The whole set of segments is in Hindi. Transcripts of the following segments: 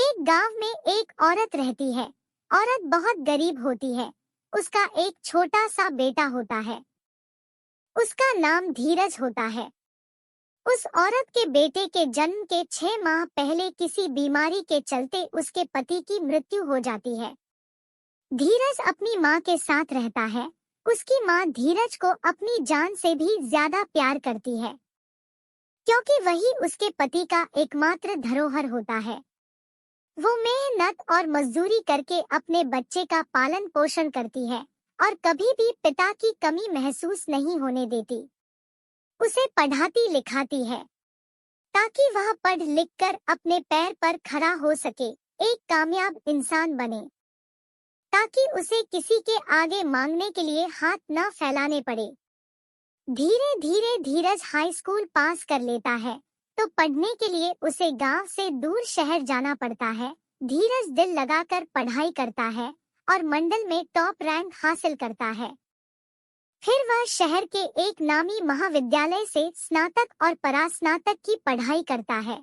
एक गांव में एक औरत रहती है। औरत बहुत गरीब होती है। उसका एक छोटा सा बेटा होता है। उसका नाम धीरज होता है। उस औरत के बेटे के जन्म के 6 माह पहले किसी बीमारी के चलते उसके पति की मृत्यु हो जाती है। धीरज अपनी माँ के साथ रहता है। उसकी माँ धीरज को अपनी जान से भी ज्यादा प्यार करती है, क्योंकि वही उसके पति का एकमात्र धरोहर होता है। वो मेहनत और मजदूरी करके अपने बच्चे का पालन पोषण करती है और कभी भी पिता की कमी महसूस नहीं होने देती। उसे पढ़ाती लिखाती है ताकि वह पढ़ लिख कर अपने पैर पर खड़ा हो सके, एक कामयाब इंसान बने, ताकि उसे किसी के आगे मांगने के लिए हाथ न फैलाने पड़े। धीरे धीरे धीरज हाई स्कूल पास कर लेता है, तो पढ़ने के लिए उसे गांव से दूर शहर जाना पड़ता है। धीरज दिल लगाकर पढ़ाई करता है और मंडल में टॉप रैंक हासिल करता है। फिर वह शहर के एक नामी महाविद्यालय से स्नातक और परास्नातक की पढ़ाई करता है।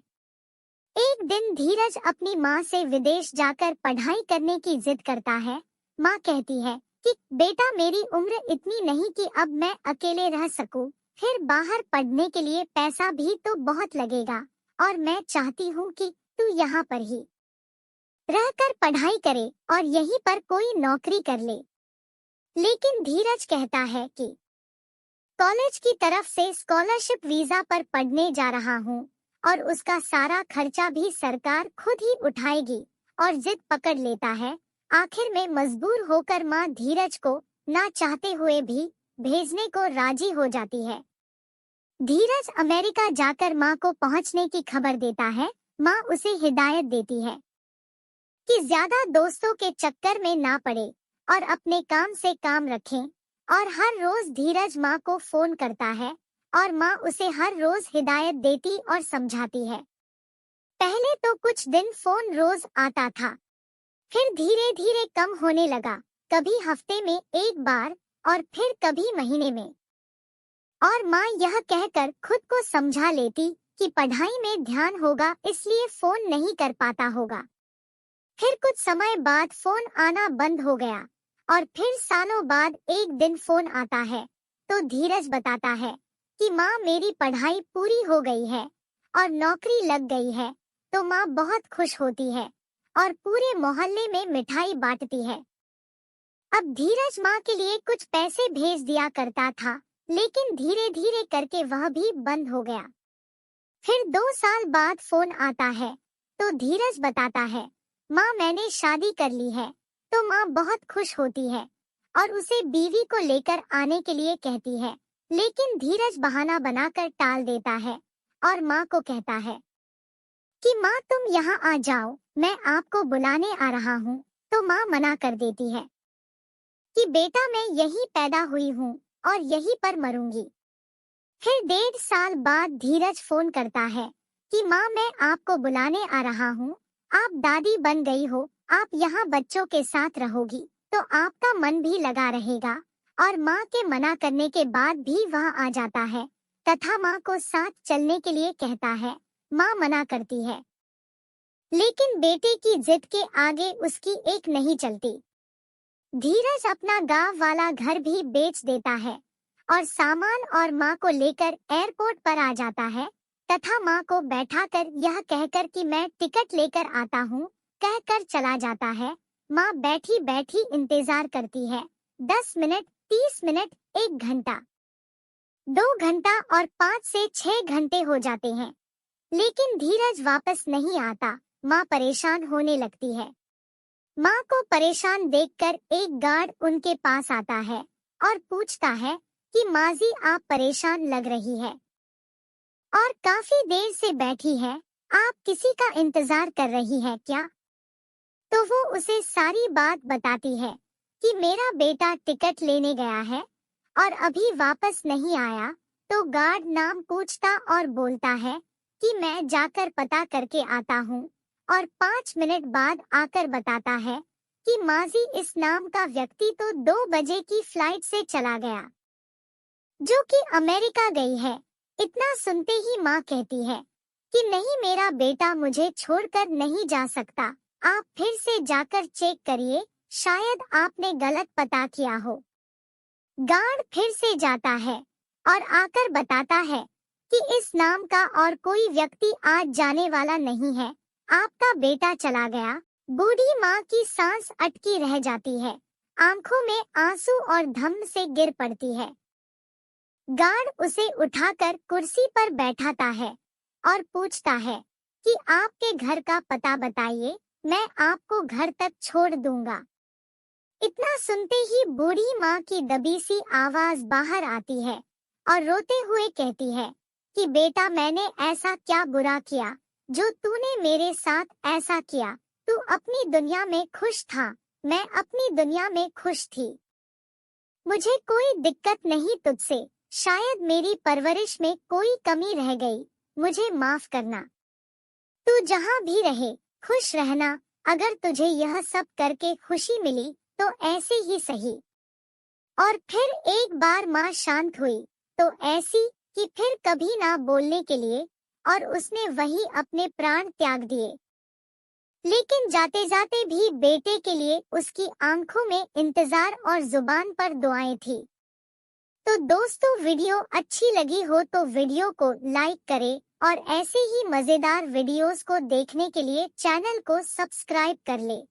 एक दिन धीरज अपनी माँ से विदेश जाकर पढ़ाई करने की जिद करता है। माँ कहती है कि बेटा, मेरी उम्र इतनी नहीं कि अब मैं अकेले रह सकूं। फिर बाहर पढ़ने के लिए पैसा भी तो बहुत लगेगा और मैं चाहती हूँ कि तू यहाँ पर ही रहकर पढ़ाई करे और यहीं पर कोई नौकरी कर ले। लेकिन धीरज कहता है कि कॉलेज की तरफ से स्कॉलरशिप वीजा पर पढ़ने जा रहा हूँ और उसका सारा खर्चा भी सरकार खुद ही उठाएगी, और जिद पकड़ लेता है। आखिर में मजबूर होकर माँ धीरज को ना चाहते हुए भी भेजने को राजी हो जाती है। धीरज अमेरिका जाकर माँ को पहुँचने की खबर देता है। माँ उसे हिदायत देती है कि ज्यादा दोस्तों के चक्कर में ना पड़े और अपने काम से काम रखें, और हर रोज धीरज माँ को फोन करता है और माँ उसे हर रोज हिदायत देती और समझाती है। पहले तो कुछ दिन फोन रोज आता था, फिर धीरे धीरे कम होने लगा, कभी हफ्ते में एक बार और फिर कभी महीने में। और माँ यह कहकर खुद को समझा लेती कि पढ़ाई में ध्यान होगा, इसलिए फोन नहीं कर पाता होगा। फिर कुछ समय बाद फोन आना बंद हो गया और फिर सालों बाद एक दिन फोन आता है तो धीरज बताता है कि माँ, मेरी पढ़ाई पूरी हो गई है और नौकरी लग गई है। तो माँ बहुत खुश होती है और पूरे मोहल्ले में मिठाई बांटती है। अब धीरज माँ के लिए कुछ पैसे भेज दिया करता था, लेकिन धीरे धीरे करके वह भी बंद हो गया। फिर 2 साल बाद फोन आता है तो धीरज बताता है, माँ, मैंने शादी कर ली है। तो माँ बहुत खुश होती है और उसे बीवी को लेकर आने के लिए कहती है, लेकिन धीरज बहाना बनाकर टाल देता है और माँ को कहता है कि माँ, तुम यहाँ आ जाओ, मैं आपको बुलाने आ रहा हूँ। तो माँ मना कर देती है कि बेटा, मैं यहीं पैदा हुई हूँ और यहीं पर मरूंगी। फिर 1.5 साल बाद धीरज फोन करता है कि माँ, मैं आपको बुलाने आ रहा हूँ, आप दादी बन गई हो, आप यहाँ बच्चों के साथ रहोगी तो आपका मन भी लगा रहेगा। और माँ के मना करने के बाद भी वह आ जाता है तथा माँ को साथ चलने के लिए कहता है। माँ मना करती है, लेकिन बेटे की जिद के आगे उसकी एक नहीं चलती। धीरज अपना गांव वाला घर भी बेच देता है और सामान और माँ को लेकर एयरपोर्ट पर आ जाता है तथा माँ को बैठाकर यह कहकर कि मैं टिकट लेकर आता हूँ कहकर चला जाता है। माँ बैठी बैठी इंतजार करती है। 10 मिनट, 30 मिनट, 1 घंटा, 2 घंटा और 5 से 6 घंटे हो जाते हैं, लेकिन धीरज वापस नहीं आता। माँ परेशान होने लगती है। माँ को परेशान देखकर एक गार्ड उनके पास आता है और पूछता है कि माँ जी, आप परेशान लग रही है और काफी देर से बैठी है, आप किसी का इंतजार कर रही है क्या? तो वो उसे सारी बात बताती है कि मेरा बेटा टिकट लेने गया है और अभी वापस नहीं आया। तो गार्ड नाम पूछता और बोलता है कि मैं जाकर पता करके आता हूँ, और 5 मिनट बाद आकर बताता है कि माँ जी, इस नाम का व्यक्ति तो 2 बजे की फ्लाइट से चला गया, जो कि अमेरिका गई है। इतना सुनते ही माँ कहती है कि नहीं, मेरा बेटा मुझे छोड़कर नहीं जा सकता। आप फिर से जाकर चेक करिए, शायद आपने गलत पता किया हो। गार्ड फिर से जाता है और आकर बताता है कि इस नाम का और कोई व्यक्ति आज जाने वाला नहीं है। आपका बेटा चला गया। बूढ़ी माँ की सांस अटकी रह जाती है, आंखों में आंसू और धम्म से गिर पड़ती है। गार्ड उसे उठाकर कुर्सी पर बैठाता है और पूछता है कि आपके घर का पता बताइए, मैं आपको घर तक छोड़ दूंगा। इतना सुनते ही बूढ़ी माँ की दबी सी आवाज बाहर आती है और रोते हुए कहती है कि बेटा, मैंने ऐसा क्या बुरा किया जो तूने मेरे साथ ऐसा किया? तू अपनी दुनिया में खुश था, मैं अपनी दुनिया में खुश थी। मुझे कोई दिक्कत नहीं तुझसे, शायद मेरी परवरिश में कोई कमी रह गई, मुझे माफ करना। तू जहाँ भी रहे खुश रहना। अगर तुझे यह सब करके खुशी मिली तो ऐसे ही सही। और फिर एक बार माँ शांत हुई तो ऐसी कि फिर कभी ना बोलने के लिए, और उसने वही अपने प्राण त्याग दिए। लेकिन जाते जाते भी बेटे के लिए उसकी आंखों में इंतजार और जुबान पर दुआएं थी। तो दोस्तों, वीडियो अच्छी लगी हो तो वीडियो को लाइक करें और ऐसे ही मजेदार वीडियोस को देखने के लिए चैनल को सब्सक्राइब कर ले।